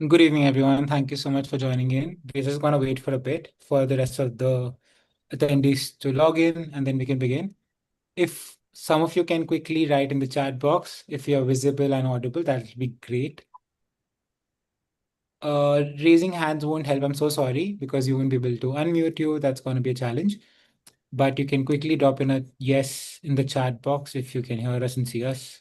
Good evening, everyone. Thank you so much for joining in. We're just going to wait for a bit for the rest of the attendees to log in, and then we can begin. If some of you can quickly write in the chat box if you're visible and audible, that would be great. Raising hands won't help. I'm so sorry because you won't be able to unmute you. That's going to be a challenge. But you can quickly drop in a yes in the chat box if you can hear us and see us.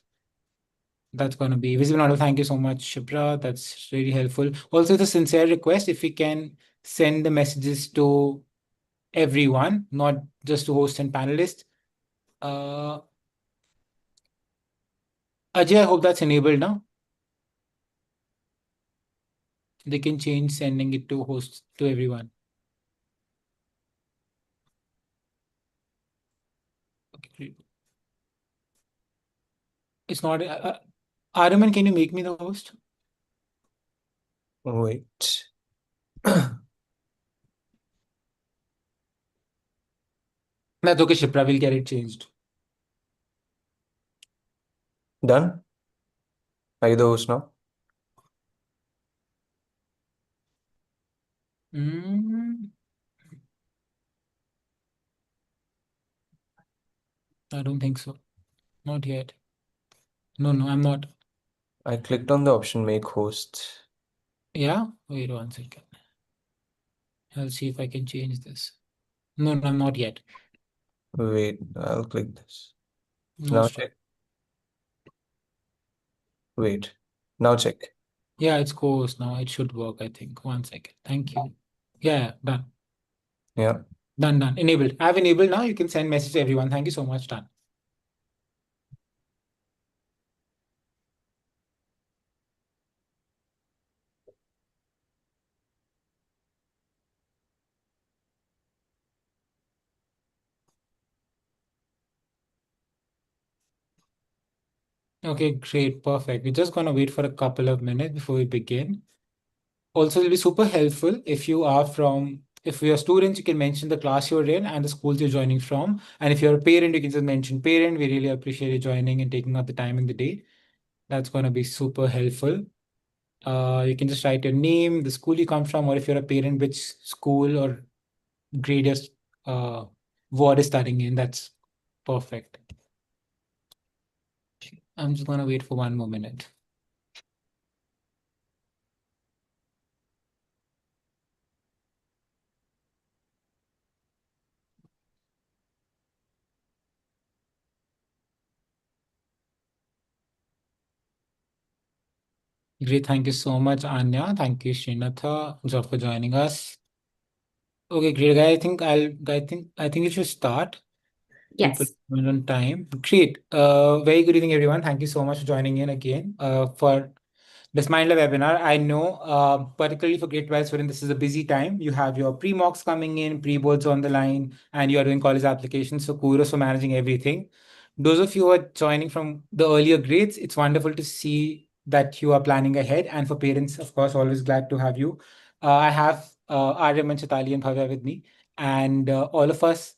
That's going to be visible audio. Thank you so much, Shipra. That's really helpful. Also, it's a sincere request if we can send the messages to everyone, not just to host and panelists. Uh, Ajay, I hope that's enabled now. They can change sending it to host to everyone. Okay, great. It's not. Araman, can you make me the host? Wait. That's okay, Shipra. We'll get it changed. Done? Are you the host now? Mm, I don't think so. Not yet. No, I'm not. I clicked on the option make host. Yeah? Wait 1 second. I'll see if I can change this. No, I'm not yet. Wait, I'll click this. No Now stress. check. Wait. Now check. Yeah, it's course now. It should work, I think. 1 second. Thank you. Yeah, done. Yeah. Done. Enabled. I have enabled now. You can send message to everyone. Thank you so much. Done. Okay, great. Perfect. We're just gonna wait for a couple of minutes before we begin. Also, it'll be super helpful if you're students, you can mention the class you're in and the schools you're joining from. And if you're a parent, you can just mention parent. We really appreciate you joining and taking out the time in the day. That's gonna be super helpful. You can just write your name, the school you come from, or if you're a parent, which school or grade your ward is studying in. That's perfect. I'm just gonna wait for 1 more minute. Great, thank you so much, Anya. Thank you, Srinatha, for joining us. Okay, great, guy. I think we should start. People Yes. coming on time. Great. Very good evening, everyone. Thank you so much for joining in again. For this Mindlab webinar. I know, particularly for grade 12 students, this is a busy time. You have your pre-mocks coming in, pre-boards on the line, and you are doing college applications. So kudos for managing everything. Those of you who are joining from the earlier grades, it's wonderful to see that you are planning ahead. And for parents, of course, always glad to have you. I have Arya, Chatali, and Bhavya with me. And all of us,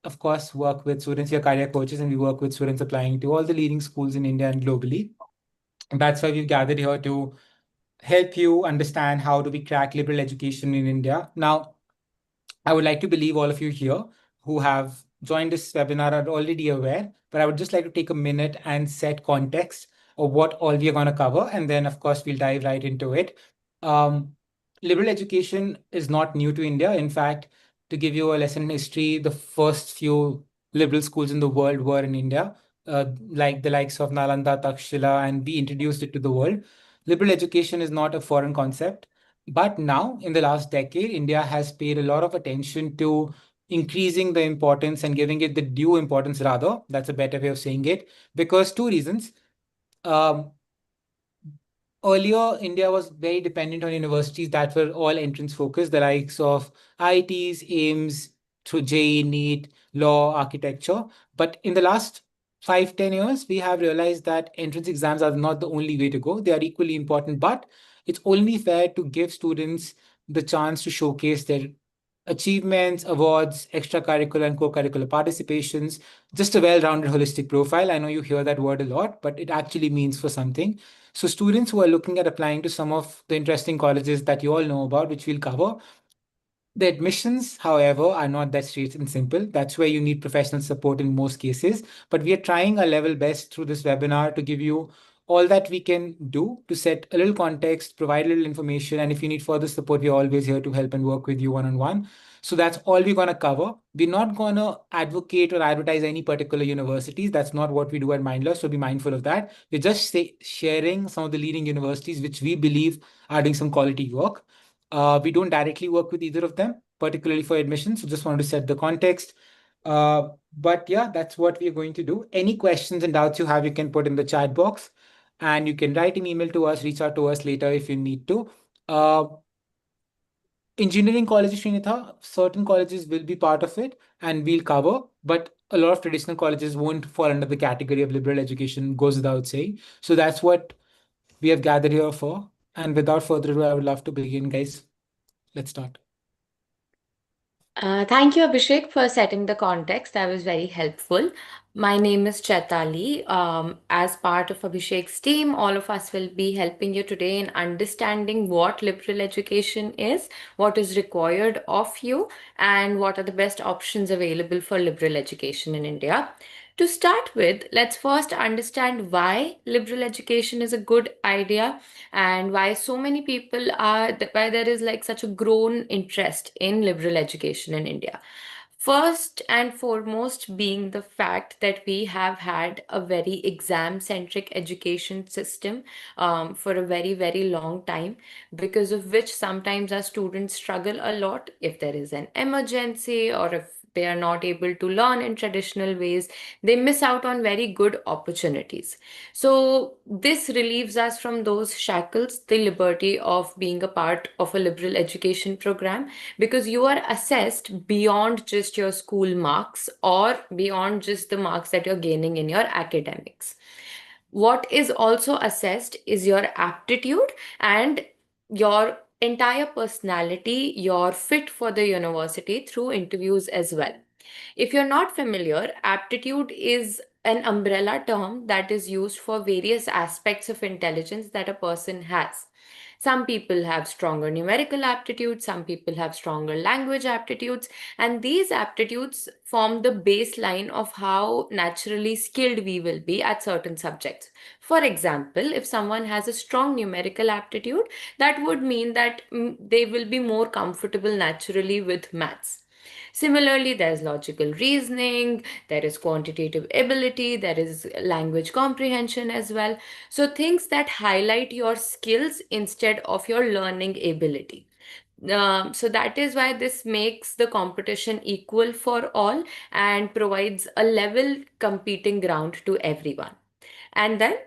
of course, work with students. We are career coaches, and we work with students applying to all the leading schools in India and globally. That's why we've gathered here to help you understand how do we crack liberal education in India. Now, I would like to believe all of you here who have joined this webinar are already aware, but I would just like to take a minute and set context of what all we are going to cover. And then, of course, we'll dive right into it. Um, Liberal education is not new to India. In fact, to give you a lesson in history, the first few liberal schools in the world were in India, like the likes of Nalanda, Takshila, and we introduced it to the world. Liberal education is not a foreign concept. But now, in the last decade, India has paid a lot of attention to increasing the importance and giving it the due importance, rather. That's a better way of saying it, because two reasons. Um, Earlier, India was very dependent on universities that were all entrance focused, the likes of IITs, AIMS, through JEE, NEET, law, architecture. But in the last 5, 10 years, we have realized that entrance exams are not the only way to go. They are equally important, but it's only fair to give students the chance to showcase their achievements, awards, extracurricular and co-curricular participations, just a well-rounded holistic profile. I know you hear that word a lot, but it actually means for something. So students who are looking at applying to some of the interesting colleges that you all know about, which we'll cover, the admissions, however, are not that straight and simple. That's where you need professional support in most cases. But we are trying our level best through this webinar to give you all that we can do to set a little context, provide a little information. And if you need further support, we're always here to help and work with you one on one. So that's all we're going to cover. We're not going to advocate or advertise any particular universities. That's not what we do at Mindless. So be mindful of that. We're just sharing some of the leading universities which we believe are doing some quality work. We don't directly work with either of them, particularly for admissions. So just wanted to set the context. But yeah, that's what we are going to do. Any questions and doubts you have, you can put in the chat box, and you can write an email to us, reach out to us later if you need to. Uh, Engineering colleges, Srinitha, certain colleges will be part of it and we'll cover, but a lot of traditional colleges won't fall under the category of liberal education, goes without saying. So that's what we have gathered here for. And without further ado, I would love to begin, guys. Let's start. Thank you, Abhishek, for setting the context. That was very helpful. My name is Chaitali. As part of Abhishek's team, all of us will be helping you today in understanding what liberal education is, what is required of you, and what are the best options available for liberal education in India. To start with, let's first understand why liberal education is a good idea and why so many people are, why there is like such a grown interest in liberal education in India. First and foremost, being the fact that we have had a very exam centric education system for a very, very long time, because of which sometimes our students struggle a lot if there is an emergency or if they are not able to learn in traditional ways, they miss out on very good opportunities. So, this relieves us from those shackles, the liberty of being a part of a liberal education program, because you are assessed beyond just your school marks or beyond just the marks that you're gaining in your academics. What is also assessed is your aptitude and your entire personality, your fit for the university through interviews as well. If you're not familiar, aptitude is an umbrella term that is used for various aspects of intelligence that a person has. Some people have stronger numerical aptitudes, some people have stronger language aptitudes, and these aptitudes form the baseline of how naturally skilled we will be at certain subjects. For example, if someone has a strong numerical aptitude, that would mean that they will be more comfortable naturally with maths. Similarly, there's logical reasoning, there is quantitative ability, there is language comprehension as well. So, things that highlight your skills instead of your learning ability. So that is why this makes the competition equal for all and provides a level competing ground to everyone. And then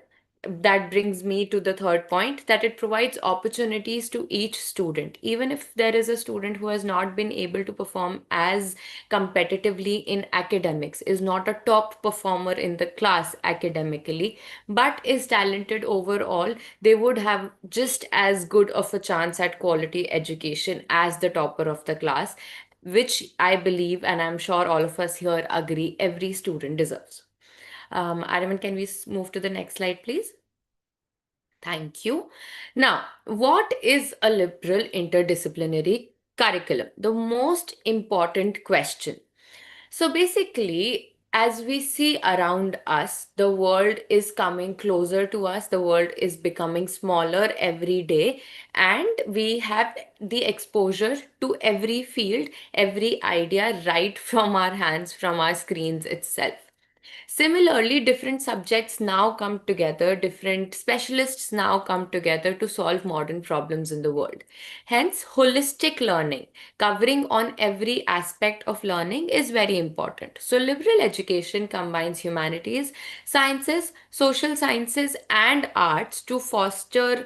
that brings me to the third point, that it provides opportunities to each student. Even if there is a student who has not been able to perform as competitively in academics, is not a top performer in the class academically, but is talented overall, they would have just as good of a chance at quality education as the topper of the class, which I believe, and I'm sure all of us here agree, every student deserves. Aravind, can we move to the next slide, please? Thank you. Now, what is a liberal interdisciplinary curriculum? The most important question. So basically, as we see around us, the world is coming closer to us, the world is becoming smaller every day, and we have the exposure to every field, every idea right from our hands, from our screens itself. Similarly, different subjects now come together, different specialists now come together to solve modern problems in the world. Hence, holistic learning, covering on every aspect of learning, is very important. So, liberal education combines humanities, sciences, social sciences, and arts to foster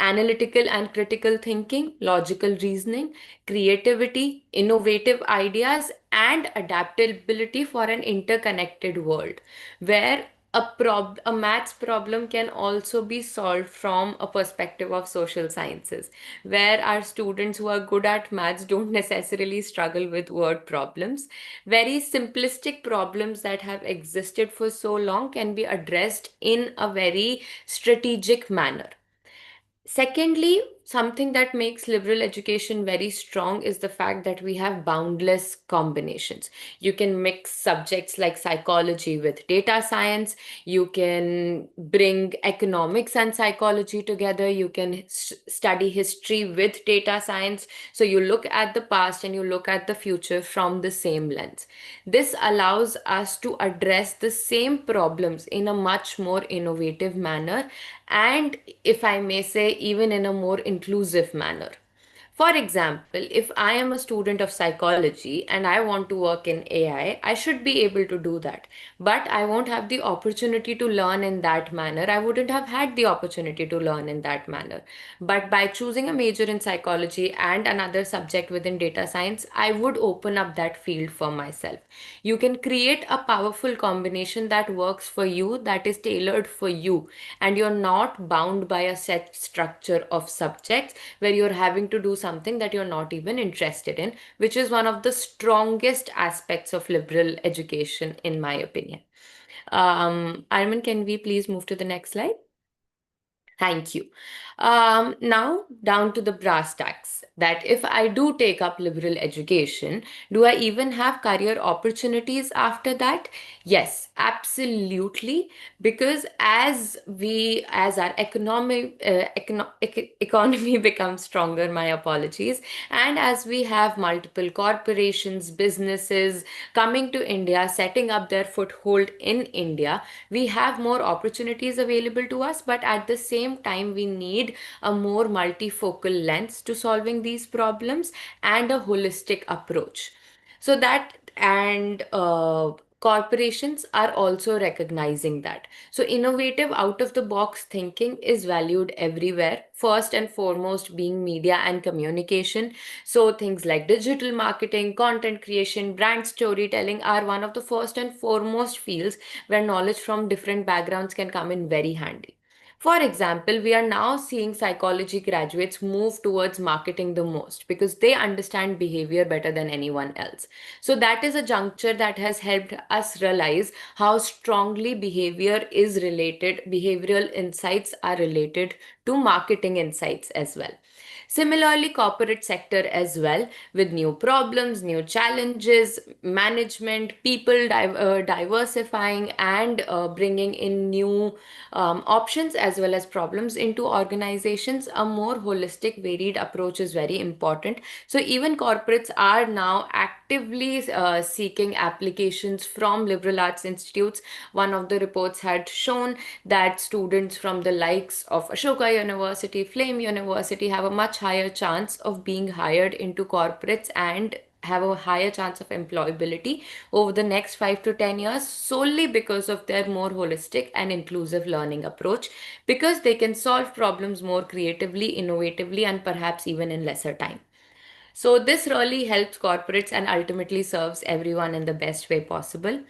analytical and critical thinking, logical reasoning, creativity, innovative ideas, and adaptability for an interconnected world where a maths problem can also be solved from a perspective of social sciences, where our students who are good at maths don't necessarily struggle with word problems. Very simplistic problems that have existed for so long can be addressed in a very strategic manner. Secondly, something that makes liberal education very strong is the fact that we have boundless combinations. You can mix subjects like psychology with data science. You can bring economics and psychology together. You can study history with data science. So you look at the past and you look at the future from the same lens. This allows us to address the same problems in a much more innovative manner, and, if I may say, even in a more inclusive manner. For example, if I am a student of psychology and I want to work in AI, I should be able to do that. But I won't have the opportunity to learn in that manner. I wouldn't have had the opportunity to learn in that manner. But by choosing a major in psychology and another subject within data science, I would open up that field for myself. You can create a powerful combination that works for you, that is tailored for you, and you're not bound by a set structure of subjects where you're having to do something that you're not even interested in, which is one of the strongest aspects of liberal education, in my opinion. Arman, can we please move to the next slide? Thank you. Now, down to the brass tacks, that if I do take up liberal education, do I even have career opportunities after that? Yes, absolutely. Because as our economy becomes stronger, my apologies, and as we have multiple corporations, businesses coming to India, setting up their foothold in India, we have more opportunities available to us, but at the same time, we need a more multifocal lens to solving these problems and a holistic approach. So that and corporations are also recognizing that. So innovative out of the box thinking is valued everywhere, first and foremost being media and communication. So things like digital marketing, content creation, brand storytelling are one of the first and foremost fields where knowledge from different backgrounds can come in very handy. For example, we are now seeing psychology graduates move towards marketing the most because they understand behavior better than anyone else. So, that is a juncture that has helped us realize how strongly behavioral insights are related to marketing insights as well. Similarly, corporate sector as well, with new problems, new challenges, management, people diversifying and bringing in new options as well as problems into organizations. A more holistic, varied approach is very important. So even corporates are now actively seeking applications from liberal arts institutes. One of the reports had shown that students from the likes of Ashoka University, Flame University have a much higher chance of being hired into corporates and have a higher chance of employability over the next 5 to 10 years, solely because of their more holistic and inclusive learning approach, because they can solve problems more creatively, innovatively, and perhaps even in lesser time. So this really helps corporates and ultimately serves everyone in the best way possible.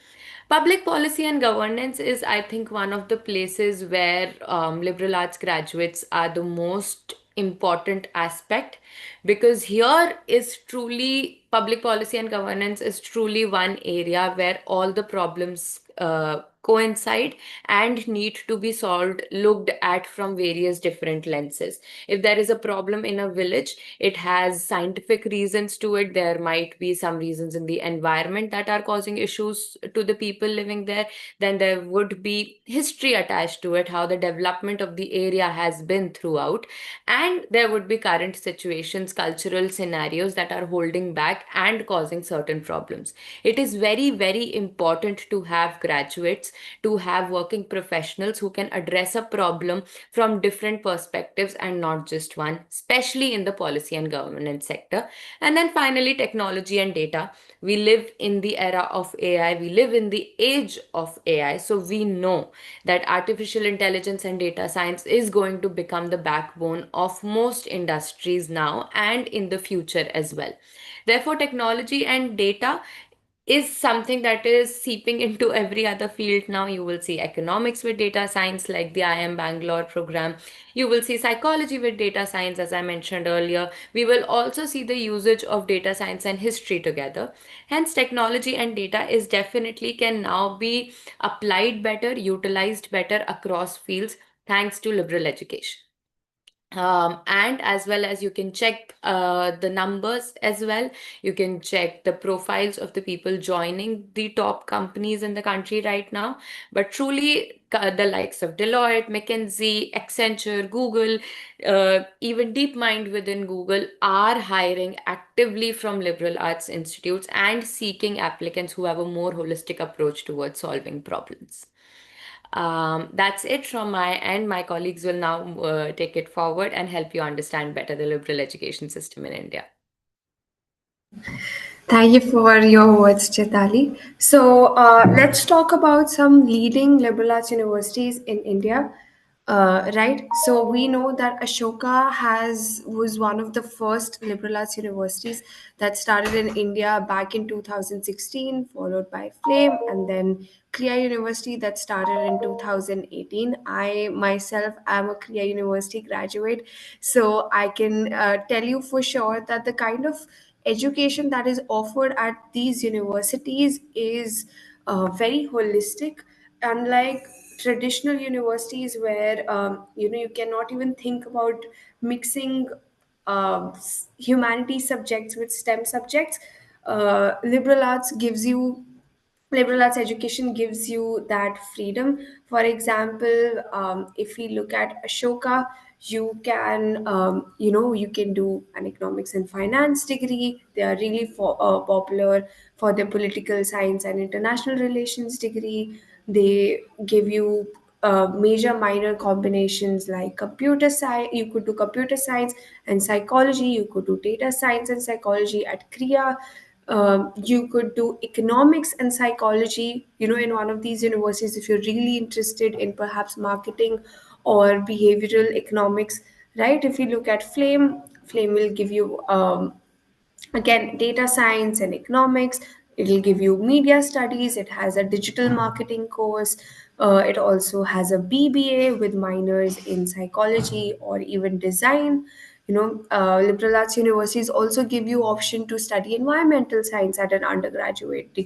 Public policy and governance is, I think, one of the places where liberal arts graduates are the most important aspect, because here is truly public policy and governance is truly one area where all the problems coincide and need to be solved, looked at from various different lenses. If there is a problem in a village, it has scientific reasons to it. There might be some reasons in the environment that are causing issues to the people living there. Then there would be history attached to it, how the development of the area has been throughout. And there would be current situations, cultural scenarios that are holding back and causing certain problems. It is very, very important to have graduates, to have working professionals who can address a problem from different perspectives and not just one, especially in the policy and governance sector. And then finally, technology and data. We live in the era of AI, we live in the age of AI. So we know that artificial intelligence and data science is going to become the backbone of most industries now and in the future as well. Therefore, technology and data is something that is seeping into every other field now. You will see economics with data science, like the IM Bangalore program. You will see psychology with data science, as I mentioned earlier. We will also see the usage of data science and history together. Hence, technology and data is definitely can now be applied better, utilized better across fields thanks to liberal education. And as well as you can check the numbers as well. You can check the profiles of the people joining the top companies in the country right now. But truly, the likes of Deloitte, McKinsey, Accenture, Google, even DeepMind within Google are hiring actively from liberal arts institutes and seeking applicants who have a more holistic approach towards solving problems. That's it from my end. My colleagues will now take it forward and help you understand better the liberal education system in India. Thank you for your words, Chitali. So let's talk about some leading liberal arts universities in India. Right. So we know that Ashoka was one of the first liberal arts universities that started in India back in 2016, followed by Flame, and then Krea University that started in 2018. I myself am a Krea University graduate, so I can tell you for sure that the kind of education that is offered at these universities is very holistic, unlike traditional universities where you cannot even think about mixing humanities subjects with STEM subjects. Liberal arts education gives you that freedom. For example, if we look at Ashoka, you can do an economics and finance degree. They are really popular for their political science and international relations degree. They give you major minor combinations like computer science. You could do computer science and psychology. You could do data science and psychology at Krea. You could do economics and psychology, in one of these universities if you're really interested in perhaps marketing or behavioral economics, right? If you look at Flame will give you again data science and economics. It'll give you media studies. It has a digital marketing course. It also has a BBA with minors in psychology or even design. Liberal arts universities also give you option to study environmental science at an undergraduate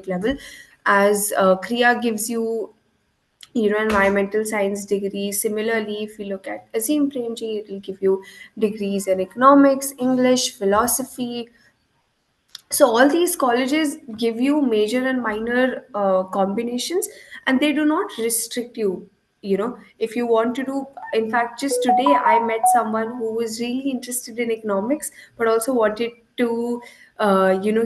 level, as Krea gives you environmental science degree. Similarly, if you look at Azim Premji, it will give you degrees in economics, English, philosophy. So all these colleges give you major and minor combinations, and they do not restrict you. If you want to do, in fact, just today I met someone who was really interested in economics, but also wanted to,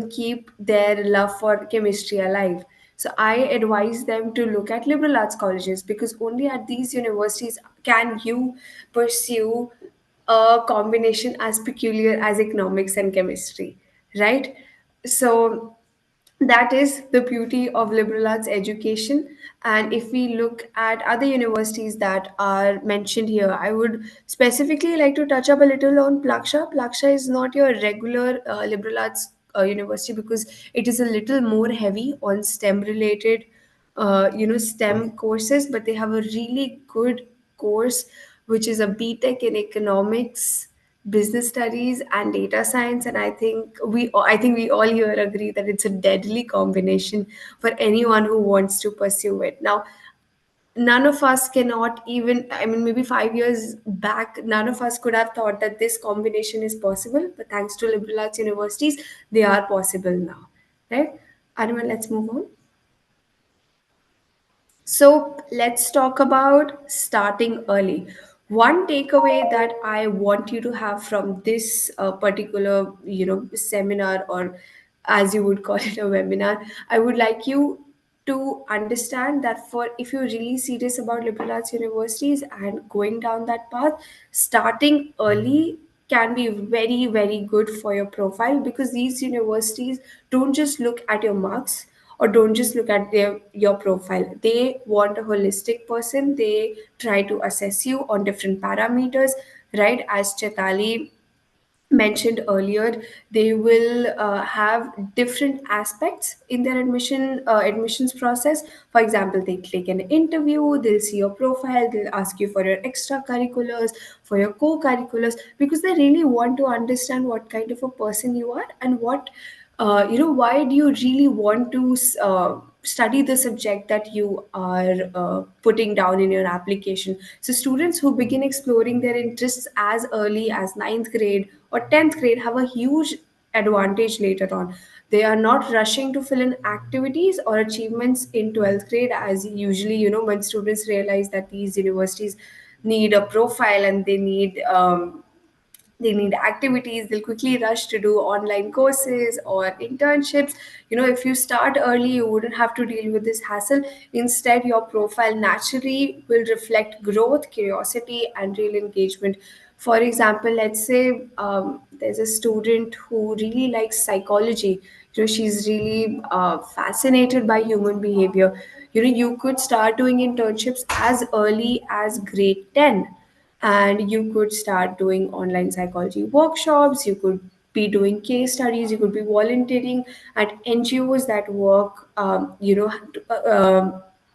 keep their love for chemistry alive. So I advise them to look at liberal arts colleges, because only at these universities can you pursue a combination as peculiar as economics and chemistry, right? So that is the beauty of liberal arts education. And if we look at other universities that are mentioned here, I would specifically like to touch up a little on Plaksha. Plaksha is not your regular liberal arts university, because it is a little more heavy on STEM related STEM courses, but they have a really good course which is a BTech in economics, business studies, and data science. And I think we all here agree that it's a deadly combination for anyone who wants to pursue it. Now, none of us cannot even, I mean, maybe 5 years back, none of us could have thought that this combination is possible, but thanks to liberal arts universities, they are possible now, right? Anyone, let's move on. So let's talk about starting early. One takeaway that I want you to have from this particular, seminar, or as you would call it, a webinar, I would like you to understand that for if you're really serious about liberal arts universities and going down that path, starting early can be very, very good for your profile, because these universities don't just look at your marks or don't just look at your profile. They want a holistic person. They try to assess you on different parameters, right? As Chetali mentioned earlier, they will have different aspects in their admissions process. For example, they take an interview, they'll see your profile, they'll ask you for your extracurriculars, for your co-curriculars, because they really want to understand what kind of a person you are, and what why do you really want to study the subject that you are putting down in your application. So students who begin exploring their interests as early as ninth grade or 10th grade have a huge advantage later on. They are not rushing to fill in activities or achievements in 12th grade, as usually, when students realize that these universities need a profile and they need activities, they'll quickly rush to do online courses or internships. If you start early, you wouldn't have to deal with this hassle. Instead, your profile naturally will reflect growth, curiosity, and real engagement. For example, let's say there's a student who really likes psychology. She's really fascinated by human behavior. You could start doing internships as early as grade 10, and you could start doing online psychology workshops. You could be doing case studies, you could be volunteering at NGOs that work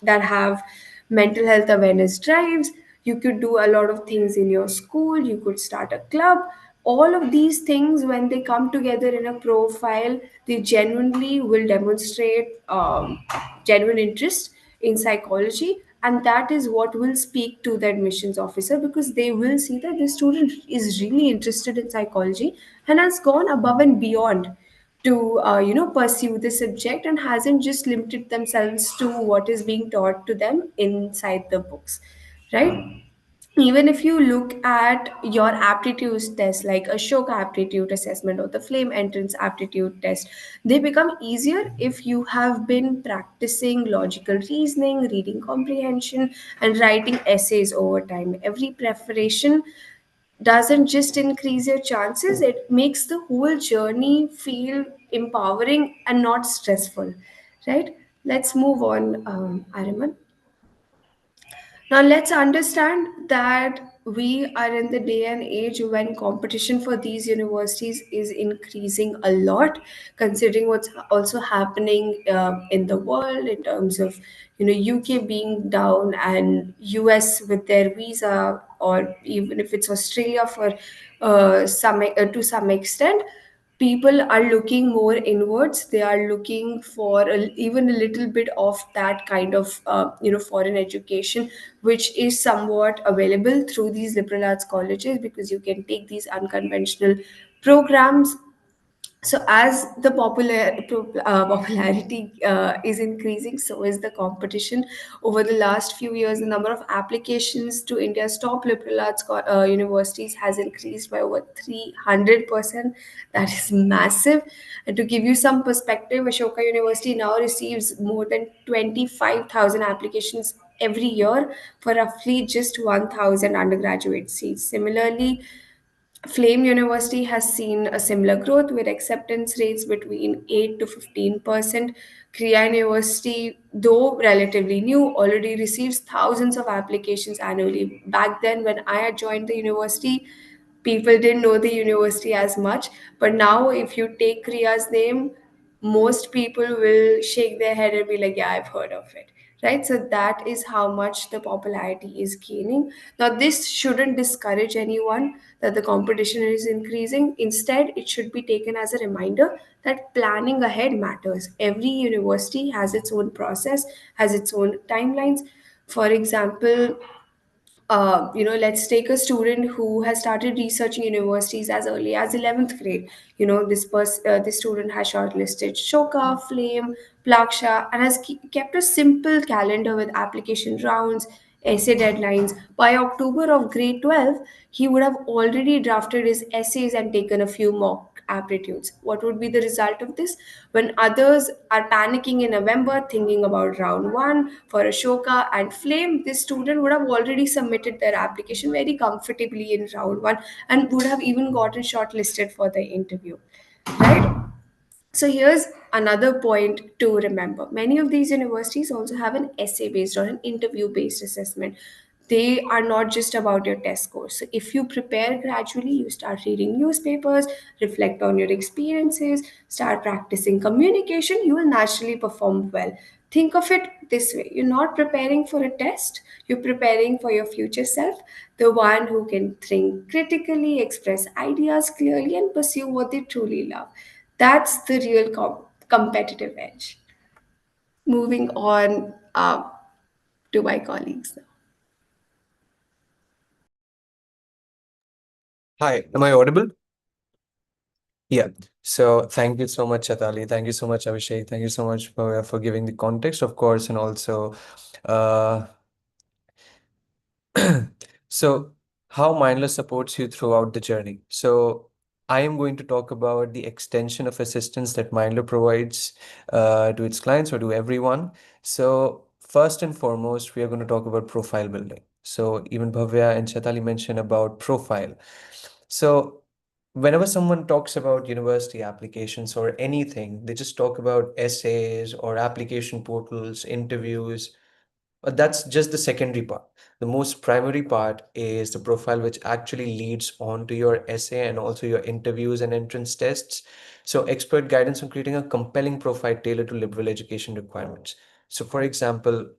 that have mental health awareness drives. You could do a lot of things in your school, you could start a club. All of these things, when they come together in a profile, they genuinely will demonstrate genuine interest in psychology, and that is what will speak to the admissions officer, because they will see that the student is really interested in psychology and has gone above and beyond to pursue the subject, and hasn't just limited themselves to what is being taught to them inside the books, right? Even if you look at your aptitude test, like Ashoka aptitude assessment or the Flame entrance aptitude test, they become easier if you have been practicing logical reasoning, reading comprehension, and writing essays over time. Every preparation doesn't just increase your chances, it makes the whole journey feel empowering and not stressful, right? Let's move on, Ariman. Now, let's understand that we are in the day and age when competition for these universities is increasing a lot, considering what's also happening in the world in terms of, UK being down and US with their visa, or even if it's Australia for to some extent. People are looking more inwards. They are looking for even a little bit of that kind of foreign education, which is somewhat available through these liberal arts colleges, because you can take these unconventional programs. So as the popularity is increasing, so is the competition. Over the last few years, the number of applications to India's top liberal arts universities has increased by over 300%. That is massive. And to give you some perspective, Ashoka University now receives more than 25,000 applications every year for roughly just 1,000 undergraduate seats. Similarly, Flame University has seen a similar growth with acceptance rates between 8 to 15%. Krea University, though relatively new, already receives thousands of applications annually. Back then, when I had joined the university, people didn't know the university as much. But now, if you take Krea's name, most people will shake their head and be like, yeah, I've heard of it. Right? So that is how much the popularity is gaining. Now, this shouldn't discourage anyone that the competition is increasing. Instead, it should be taken as a reminder that planning ahead matters. Every university has its own process, has its own timelines. For example, let's take a student who has started researching universities as early as 11th grade. This student has shortlisted Shoka, Flame, Plaksha, and has kept a simple calendar with application rounds, essay deadlines. By October of grade 12, he would have already drafted his essays and taken a few mock aptitudes. What would be the result of this? When others are panicking in November, thinking about round one for Ashoka and Flame, this student would have already submitted their application very comfortably in round one and would have even gotten shortlisted for the interview. Right? So here's another point to remember. Many of these universities also have an essay based or an interview based assessment. They are not just about your test scores. So if you prepare gradually, you start reading newspapers, reflect on your experiences, start practicing communication, you will naturally perform well. Think of it this way: you're not preparing for a test, you're preparing for your future self, the one who can think critically, express ideas clearly, and pursue what they truly love. That's the real competitive edge. Moving on to my colleagues now. Hi, am I audible? Yeah. So thank you so much, Chatali. Thank you so much, Abhishek. Thank you so much for giving the context, of course, and also uh, so how Mindless supports you throughout the journey. So I am going to talk about the extension of assistance that Mindler provides to its clients or to everyone. So first and foremost, we are going to talk about profile building. So even Bhavya and Chatali mentioned about profile. So whenever someone talks about university applications or anything, they just talk about essays or application portals, interviews. But that's just the secondary part. The most primary part is the profile, which actually leads on to your essay and also your interviews and entrance tests. So expert guidance on creating a compelling profile tailored to liberal education requirements. So for example,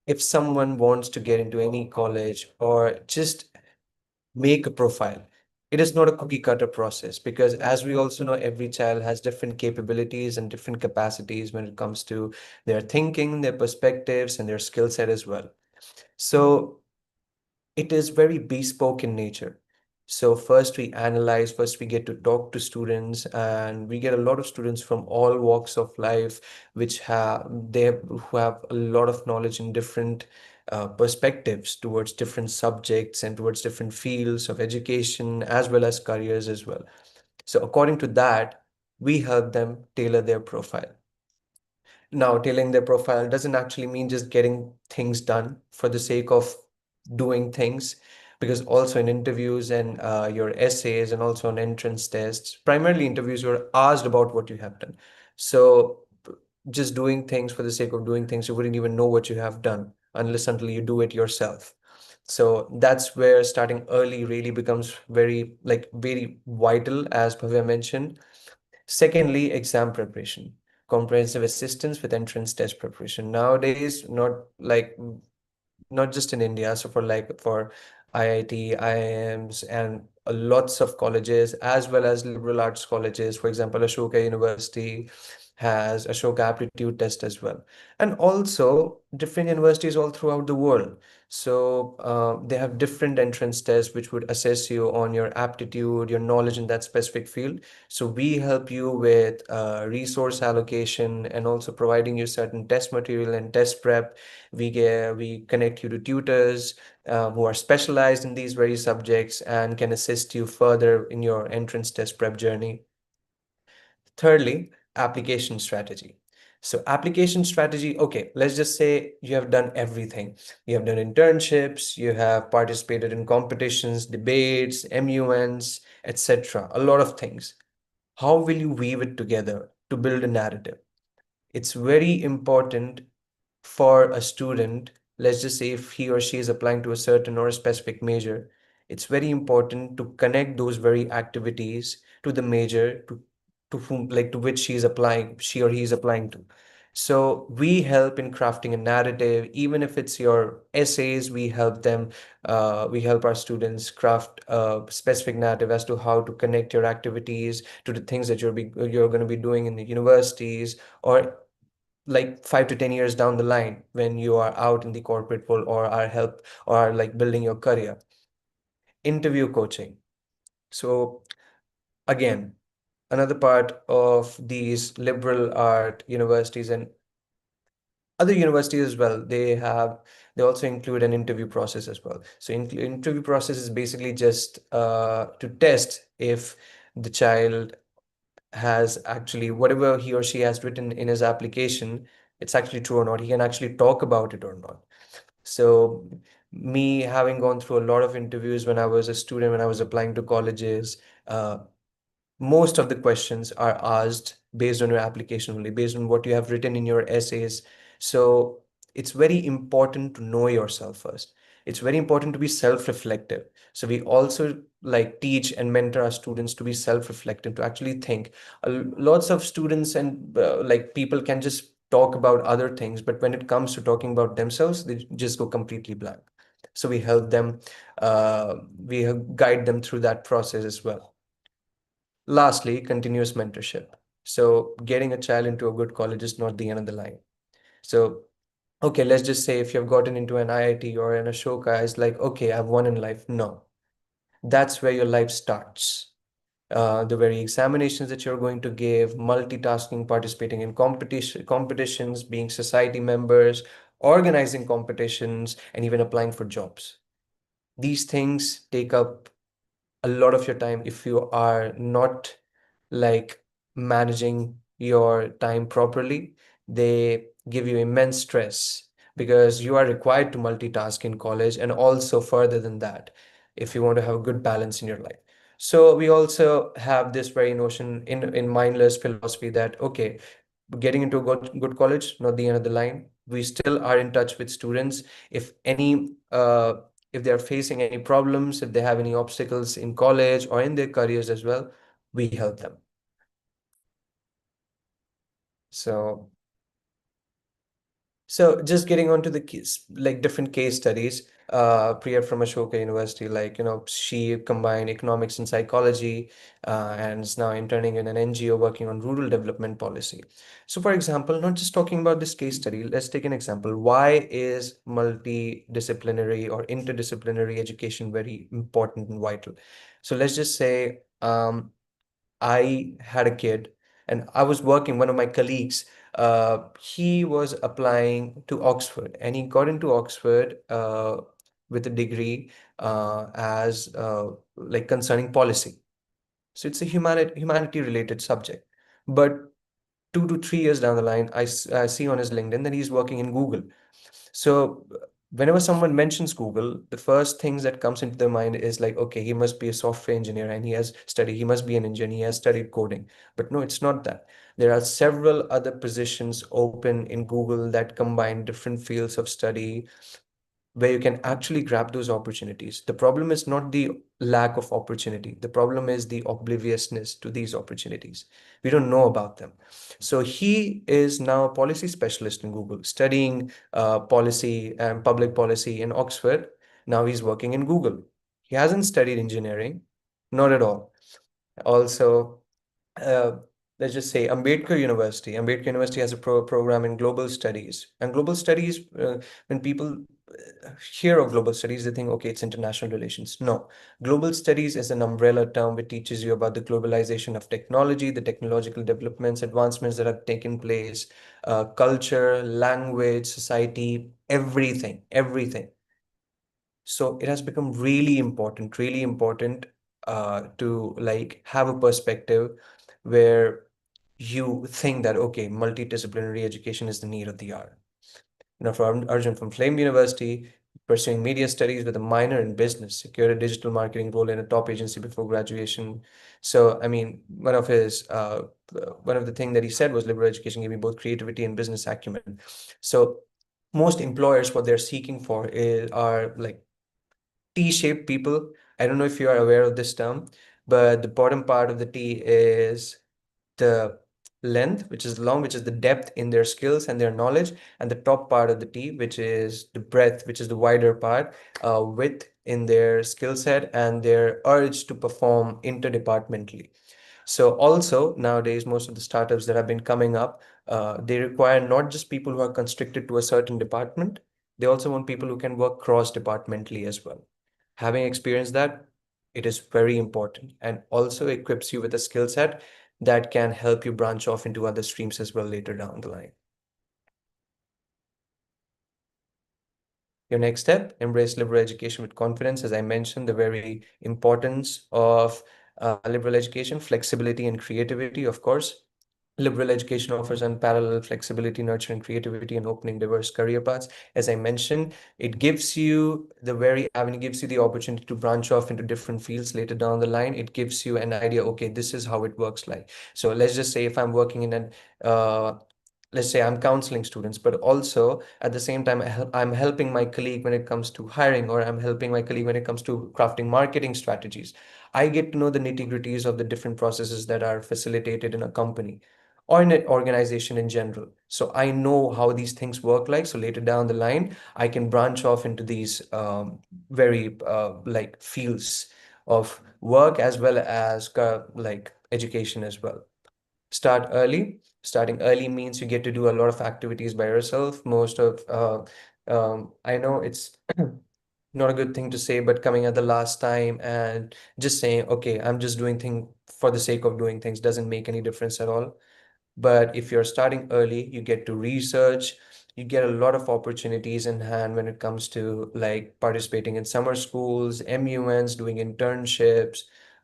if someone wants to get into any college or just make a profile, it is not a cookie cutter process, because as we also know, every child has different capabilities and different capacities when it comes to their thinking, their perspectives, and their skill set as well. So it is very bespoke in nature. So first we analyze, first we get to talk to students, and we get a lot of students from all walks of life, who have a lot of knowledge in different perspectives towards different subjects and towards different fields of education as well as careers as well. So according to that, we help them tailor their profile. Now, tailoring their profile doesn't actually mean just getting things done for the sake of doing things, because also in interviews and your essays and also on entrance tests, primarily interviews, you're asked about what you have done. So just doing things for the sake of doing things, you wouldn't even know what you have done unless until you do it yourself. So that's where starting early really becomes very vital, as Bhavya mentioned. Secondly, exam preparation, comprehensive assistance with entrance test preparation. Nowadays, not just in India, so for IIT, IIMs, and lots of colleges, as well as liberal arts colleges. For example, Ashoka University has Ashoka Aptitude Test as well. And also different universities all throughout the world. So they have different entrance tests which would assess you on your aptitude, your knowledge in that specific field. So we help you with resource allocation and also providing you certain test material and test prep. We connect you to tutors who are specialized in these very subjects and can assist you further in your entrance test prep journey. Thirdly, application strategy. So application strategy, okay, let's just say you have done everything. You have done internships, you have participated in competitions, debates, MUNs, etc. A lot of things. How will you weave it together to build a narrative? It's very important for a student, let's just say if he or she is applying to a certain or a specific major, it's very important to connect those very activities to the major to whom, like, to which she or he is applying to. So we help in crafting a narrative. Even if it's your essays, we help our students craft a specific narrative as to how to connect your activities to the things that you're going to be doing in the universities, or like 5 to 10 years down the line when you are out in the corporate world or are like building your career. Interview coaching. So again, another part of these liberal art universities and other universities as well, they also include an interview process as well. So interview process is basically just to test if the child has actually whatever he or she has written in his application, it's actually true or not. He can actually talk about it or not. So me having gone through a lot of interviews when I was a student, when I was applying to colleges, most of the questions are asked based on your application only, based on what you have written in your essays. So it's very important to know yourself first. It's very important to be self-reflective. So we also like teach and mentor our students to be self-reflective, to actually think. Lots of students and like people can just talk about other things, but when it comes to talking about themselves, they just go completely blank. So we help them, guide them through that process as well. Lastly, continuous mentorship. So getting a child into a good college is not the end of the line. So, okay, let's just say if you've gotten into an IIT or an Ashoka, it's like, okay, I've won in life. No, that's where your life starts. The very examinations that you're going to give, multitasking, participating in competitions, being society members, organizing competitions, and even applying for jobs. These things take up a lot of your time if you are not like managing your time properly. They give you immense stress because you are required to multitask in college and also further than that if you want to have a good balance in your life. So we also have this very notion in mindless philosophy that okay, getting into a good college, not the end of the line. We still are in touch with students. If they are facing any problems, if they have any obstacles in college or in their careers as well, we help them. So just getting onto the like different case studies, Priya from Ashoka University, like, she combined economics and psychology, and is now interning in an NGO working on rural development policy. So for example, not just talking about this case study, let's take an example. Why is multidisciplinary or interdisciplinary education very important and vital? So let's just say, I had a kid and I was working, one of my colleagues, he was applying to Oxford and he got into Oxford with a degree as like concerning policy. So it's a humanity related subject. But 2 to 3 years down the line, I see on his LinkedIn that he's working in Google. So whenever someone mentions Google, the first things that comes into their mind is like, okay, he must be a software engineer and he must be an engineer, he has studied coding. But no, it's not that. There are several other positions open in Google that combine different fields of study where you can actually grab those opportunities. The problem is not the lack of opportunity. The problem is the obliviousness to these opportunities. We don't know about them. So he is now a policy specialist in Google, studying policy and public policy in Oxford. Now he's working in Google. He hasn't studied engineering, not at all. Also, uh, let's just say Ambedkar University. Ambedkar University has a program in global studies. And global studies, when people hear of global studies, they think, okay, it's international relations. No, global studies is an umbrella term which teaches you about the globalization of technology, the technological developments, advancements that have taken place, culture, language, society, everything, everything. So it has become really important to like have a perspective where you think that, okay, multidisciplinary education is the need of the hour. From Arjun from Flame University, pursuing media studies with a minor in business, secured a digital marketing role in a top agency before graduation. So, I mean, one of the things that he said was liberal education gave me both creativity and business acumen. So most employers, what they're seeking for are like T-shaped people. I don't know if you are aware of this term, but the bottom part of the T is the length, which is long, which is the depth in their skills and their knowledge, and the top part of the T, which is the breadth, which is the wider part, width in their skill set and their urge to perform interdepartmentally. So also nowadays, most of the startups that have been coming up, they require not just people who are constricted to a certain department, they also want people who can work cross-departmentally as well. Having experienced that, it is very important and also equips you with a skill set that can help you branch off into other streams as well later down the line. Your next step, embrace liberal education with confidence. As I mentioned, the very importance of liberal education, flexibility and creativity, of course. Liberal education offers unparalleled flexibility, nurturing creativity, and opening diverse career paths. As I mentioned, it gives you the very avenue, gives you the opportunity to branch off into different fields later down the line. It gives you an idea, okay, this is how it works like. So let's just say if I'm working in an let's say I'm counseling students, but also at the same time, I'm helping my colleague when it comes to hiring, or I'm helping my colleague when it comes to crafting marketing strategies. I get to know the nitty-gritties of the different processes that are facilitated in a company or in an organization in general. So I know how these things work like. So later down the line, I can branch off into these very like fields of work as well as like education as well. Start early. Starting early means you get to do a lot of activities by yourself. Most of I know it's not a good thing to say, but coming at the last time and just saying, okay, I'm just doing thing for the sake of doing things doesn't make any difference at all. But if you're starting early, you get to research, you get a lot of opportunities in hand when it comes to like participating in summer schools, MUNs, doing internships,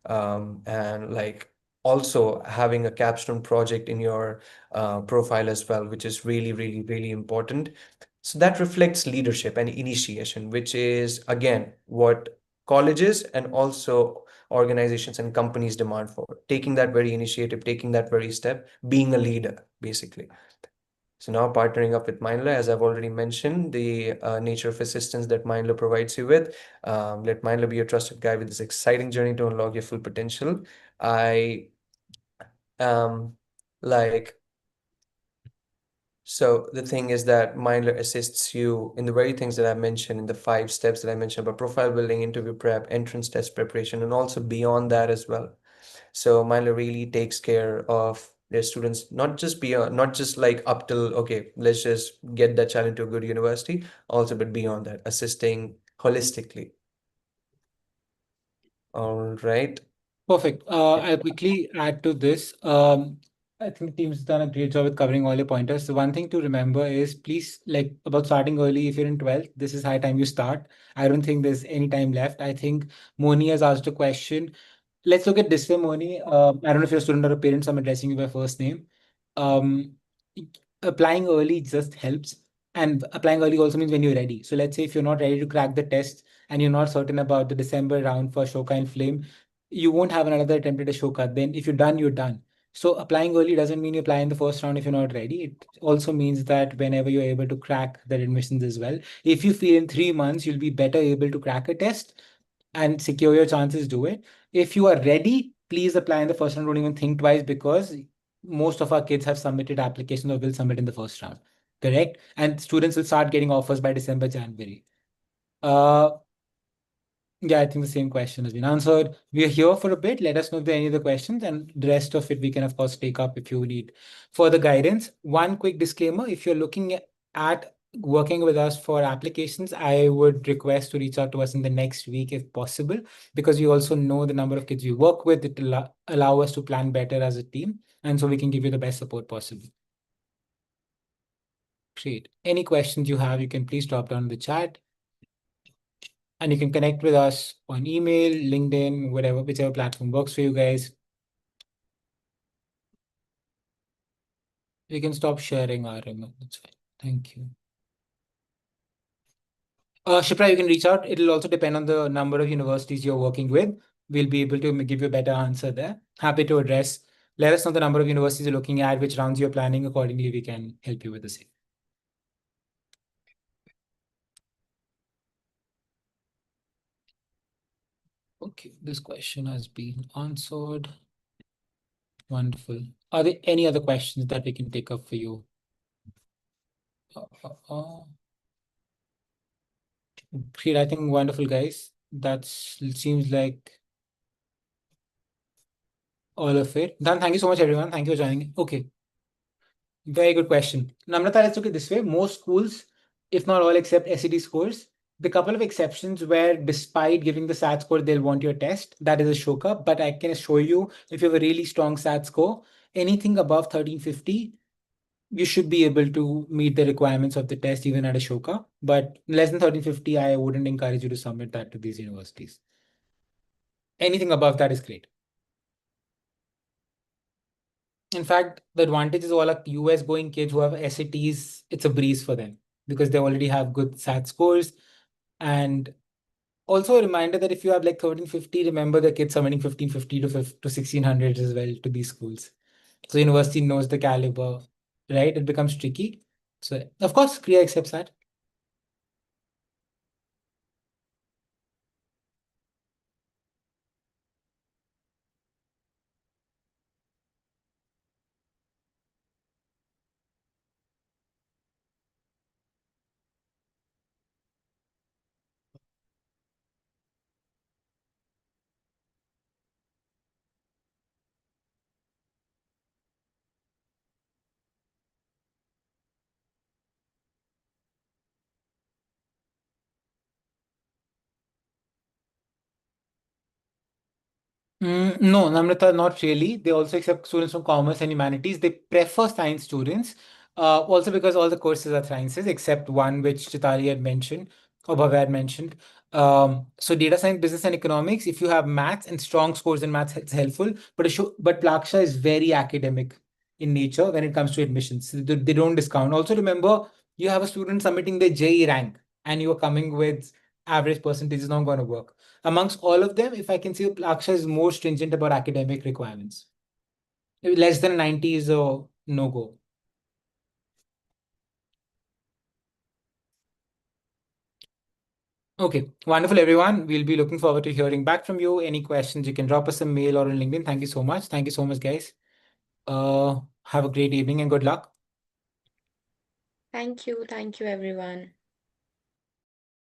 and like also having a capstone project in your profile as well, which is really, really, really important. So that reflects leadership and initiation, which is again what colleges and also organizations and companies demand for, taking that very initiative, taking that very step, being a leader, basically. So now partnering up with Mindler, as I've already mentioned, the nature of assistance that Mindler provides you with. Let Mindler be your trusted guide with this exciting journey to unlock your full potential. I like So the thing is that Mindler assists you in the very things that I mentioned, in the 5 steps that I mentioned about profile building, interview prep, entrance test preparation, and also beyond that as well. So Mindler really takes care of their students, not just beyond, not just like up till, okay, let's just get that child into a good university, also, but beyond that, assisting holistically. All right. Perfect. I'll quickly add to this. I think the team's done a great job with covering all your pointers. The one thing to remember is please, like about starting early, if you're in 12th, this is high time you start. I don't think there's any time left. I think Moni has asked a question. Let's look at this way, Moni. I don't know if you're a student or a parent, so I'm addressing you by first name. Um, Applying early just helps. And applying early also means when you're ready. So let's say if you're not ready to crack the test and you're not certain about the December round for Ashoka and Flame, you won't have another attempt at Ashoka. Then if you're done, you're done. So applying early doesn't mean you apply in the first round if you're not ready. It also means that whenever you're able to crack the admissions as well, if you feel in 3 months you'll be better able to crack a test and secure your chances, do it. If you are ready, please apply in the first round. Don't even think twice because most of our kids have submitted applications or will submit in the first round. Correct? And students will start getting offers by December, January. Uh, yeah, I think the same question has been answered. We are here for a bit. Let us know if there are any other questions, and the rest of it we can, of course, take up if you need further guidance. One quick disclaimer, if you're looking at working with us for applications, I would request to reach out to us in the next week if possible, because we also know the number of kids we work with. It will allow us to plan better as a team, and so we can give you the best support possible. Great. Any questions you have, you can please drop down in the chat. And you can connect with us on email, LinkedIn, whatever, whichever platform works for you guys. We can stop sharing our remote. That's fine. Thank you. Shipra, you can reach out. It'll also depend on the number of universities you're working with. We'll be able to give you a better answer there. Happy to address. Let us know the number of universities you're looking at, which rounds you're planning. Accordingly, we can help you with the same. Okay, this question has been answered. Wonderful. Are there any other questions that we can take up for you? Great, I think wonderful, guys. That seems like all of it. Dan, thank you so much, everyone. Thank you for joining. Okay, very good question. Namrata, let's look at this way. Most schools, if not all, accept SAT scores. The couple of exceptions where, despite giving the SAT score, they'll want your test. That is Ashoka. But I can assure you, if you have a really strong SAT score, anything above 1350, you should be able to meet the requirements of the test even at Ashoka. But less than 1350, I wouldn't encourage you to submit that to these universities. Anything above that is great. In fact, the advantage is all our US going kids who have SATs, it's a breeze for them because they already have good SAT scores. And also a reminder that if you have like 1350, remember the kids submitting 1550 to 1600 as well to these schools. So university knows the caliber. right? It becomes tricky. So, of course, Krea accepts that. No, Namrata, not really. They also accept students from commerce and humanities. They prefer science students, also because all the courses are sciences except one which Chitali had mentioned or Bhavya had mentioned. So data science, business, and economics. If you have maths and strong scores in maths, it's helpful. But Plaksha is very academic in nature when it comes to admissions. They don't discount. Also, remember you have a student submitting their JE rank, and you are coming with average percentage. Is not going to work. Amongst all of them, if I can say Plaksha is more stringent about academic requirements. Less than 90 is a no-go. Okay, wonderful, everyone. We'll be looking forward to hearing back from you. Any questions, you can drop us a mail or on LinkedIn. Thank you so much. Thank you so much, guys. Have a great evening and good luck. Thank you. Thank you, everyone.